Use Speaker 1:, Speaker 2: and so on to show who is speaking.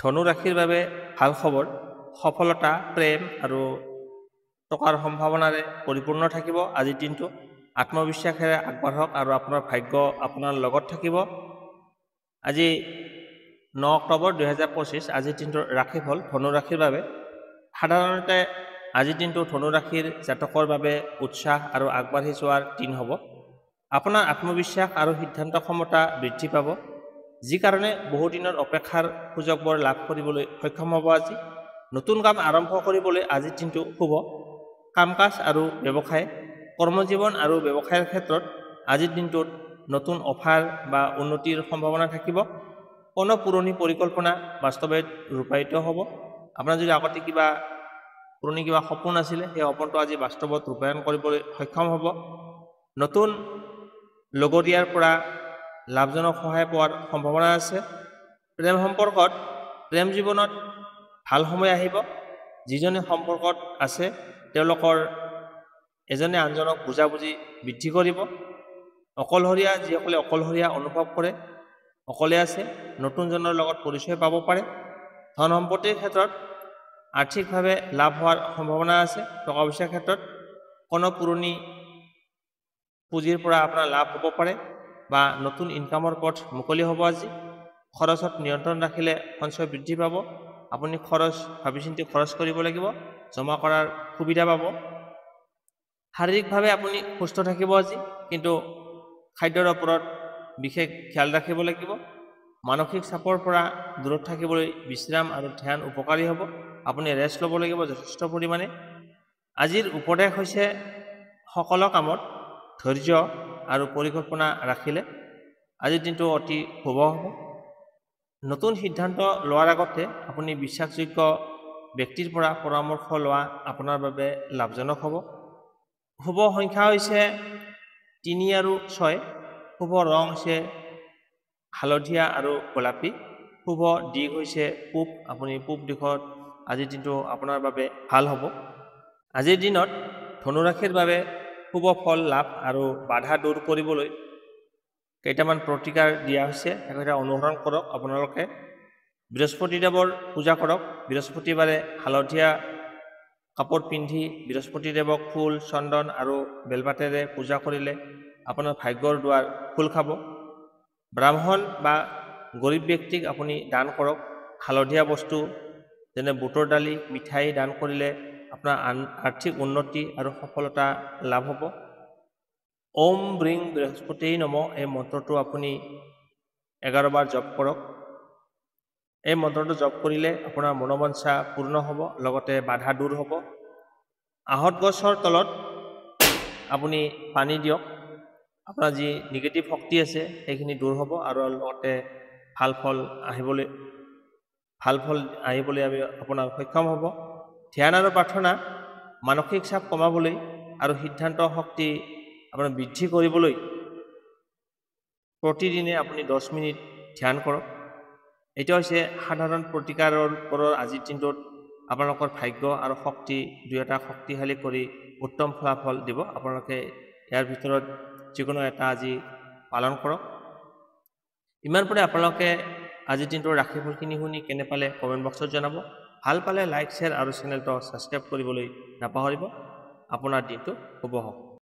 Speaker 1: ধনু ৰাশিৰ বাবে ভাল খবৰ, সফলতা, প্ৰেম আৰু টকাৰ সম্ভাৱনাৰে পৰিপূৰ্ণ থাকিব আজিৰ দিনটো। আত্মবিশ্বাসেৰে আগবাঢ়ক আৰু আপোনাৰ ভাগ্য আপোনাৰ লগত থাকিব। আজি 9 অক্টোবৰ 2025 আজিৰ দিনটোৰ ৰাশিফল ধনু ৰাশিৰ বাবে। সাধাৰণতে আজিৰ দিনটো ধনু ৰাশিৰ জাতকৰ বাবে উৎসাহ আৰু আগবাঢ়ি যোৱাৰ দিন হ'ব। আপোনাৰ আত্মবিশ্বাস আৰু সিদ্ধান্ত ক্ষমতা বৃদ্ধি পাব, যি কাৰণে বহুদিনৰ অপেক্ষাৰ সুযোগবোৰ লাভ কৰিবলৈ সক্ষম হ'ব আজি। নতুন কাম আৰম্ভ কৰিবলৈ আজিৰ দিনটো শুভ। কাম কাজ আৰু ব্যৱসায়, কৰ্মজীৱন আৰু ব্যৱসায়ৰ ক্ষেত্ৰত আজিৰ দিনটোত নতুন অফাৰ বা উন্নতিৰ সম্ভাৱনা থাকিব। কোনো পুৰণি পৰিকল্পনা বাস্তৱত ৰূপায়িত হ'ব। আপোনাৰ যদি আগতে পুৰণি কিবা সপোন আছিলে, সেই সপোনটো আজি বাস্তৱত ৰূপায়ণ কৰিবলৈ সক্ষম হ'ব। নতুন লগৰীয়াৰ পৰা লাভজনক সহায় পোৱাৰ সম্ভাৱনা আছে। প্ৰেম সম্পৰ্কত, প্ৰেম জীৱনত ভাল সময় আহিব। যিজনে সম্পৰ্কত আছে তেওঁলোকৰ এজনে আনজনক বুজাবুজি বৃদ্ধি কৰিব। যিসকলে অকলশৰীয়া অনুভৱ কৰে, অকলে আছে, নতুনজনৰ লগত পৰিচয় পাব পাৰে। ধন সম্পত্তিৰ ক্ষেত্ৰত আৰ্থিকভাৱে লাভ হোৱাৰ সম্ভাৱনা আছে। টকা পইচাৰ ক্ষেত্ৰত কোনো পুৰণি পুঁজিৰ পৰা আপোনাৰ লাভ হ'ব পাৰে বা নতুন ইনকামৰ পথ মুকলি হ'ব আজি। খৰচত নিয়ন্ত্ৰণ ৰাখিলে সঞ্চয় বৃদ্ধি পাব। আপুনি ভাবি চিন্তি খৰচ কৰিব লাগিব, জমা কৰাৰ সুবিধা পাব। শাৰীৰিকভাৱে আপুনি সুস্থ থাকিব আজি, কিন্তু খাদ্যৰ ওপৰত বিশেষ খেয়াল ৰাখিব লাগিব। মানসিক চাপৰ পৰা দূৰত থাকিবলৈ বিশ্ৰাম আৰু ধ্যান উপকাৰী হ'ব। আপুনি ৰেষ্ট ল'ব লাগিব যথেষ্ট পৰিমাণে। আজিৰ উপদেশ হৈছে সকলো কামত ধৈৰ্য আৰু পৰিকল্পনা ৰাখিলে আজিৰ দিনটো অতি শুভ হ'ব। নতুন সিদ্ধান্ত লোৱাৰ আগতে আপুনি বিশ্বাসযোগ্য ব্যক্তিৰ পৰা পৰামৰ্শ লোৱা আপোনাৰ বাবে লাভজনক হ'ব। শুভ সংখ্যা হৈছে 3 আৰু 6। শুভ ৰং হৈছে হালধীয়া আৰু গোলাপী। শুভ দিশ হৈছে পূব। আপুনি পূব দিশত আজিৰ দিনটো আপোনাৰ বাবে ভাল হ'ব। আজিৰ দিনত ধনুৰাশিৰ বাবে শুভ ফল লাভ আৰু বাধা দূৰ কৰিবলৈ কেইটামান প্ৰতিকাৰ দিয়া হৈছে, সেইকেইটা অনুসৰণ কৰক আপোনালোকে। বৃহস্পতিদেৱৰ পূজা কৰক। বৃহস্পতিবাৰে হালধীয়া কাপোৰ পিন্ধি বৃহস্পতিদেৱক ফুল, চন্দন আৰু বেলপাতেৰে পূজা কৰিলে আপোনাৰ ভাগ্যৰ দুৱাৰ খোল খাব। ব্ৰাহ্মণ বা গৰীব ব্যক্তিক আপুনি দান কৰক। হালধীয়া বস্তু যেনে বুটৰ দালি, মিঠাই দান কৰিলে আপোনাৰ আৰ্থিক উন্নতি আৰু সফলতা লাভ হ'ব। ওম ব্ৰিং বৃহস্পতি নমঃ এই মন্ত্ৰটো আপুনি 11 বাৰ জপ কৰক। এই মন্ত্ৰটো জপ কৰিলে আপোনাৰ মনোবাঞ্ছা পূৰ্ণ হ'ব, লগতে বাধা দূৰ হ'ব। আহঁত গছৰ তলত আপুনি পানী দিয়ক। আপোনাৰ যি নিগেটিভ শক্তি আছে সেইখিনি দূৰ হ'ব আৰু লগতে ভাল ফল আহিবলৈ আমি আপোনাৰ সক্ষম হ'ব। ধ্যান আৰু প্ৰাৰ্থনা মানসিক চাপ কমাবলৈ আৰু সিদ্ধান্ত শক্তি আপোনাৰ বৃদ্ধি কৰিবলৈ প্ৰতিদিনে আপুনি 10 মিনিট ধ্যান কৰক। এইটো হৈছে সাধাৰণ প্ৰতিকাৰৰ ওপৰত আজিৰ দিনটোত আপোনালোকৰ ভাগ্য আৰু শক্তি দুয়োটা শক্তিশালী কৰি উত্তম ফলাফল দিব। আপোনালোকে ইয়াৰ ভিতৰত যিকোনো এটা আজি পালন কৰক। ইমান পৰে আপোনালোকে আজিৰ দিনটোৰ ৰাশিফলখিনি শুনি কেনে পালে কমেণ্ট বক্সত জনাব। ভাল পালে লাইক, শ্বেয়াৰ আৰু চেনেলটো ছাবস্ক্ৰাইব কৰিবলৈ নাপাহৰিব। আপোনাৰ দিনটো শুভ হওক।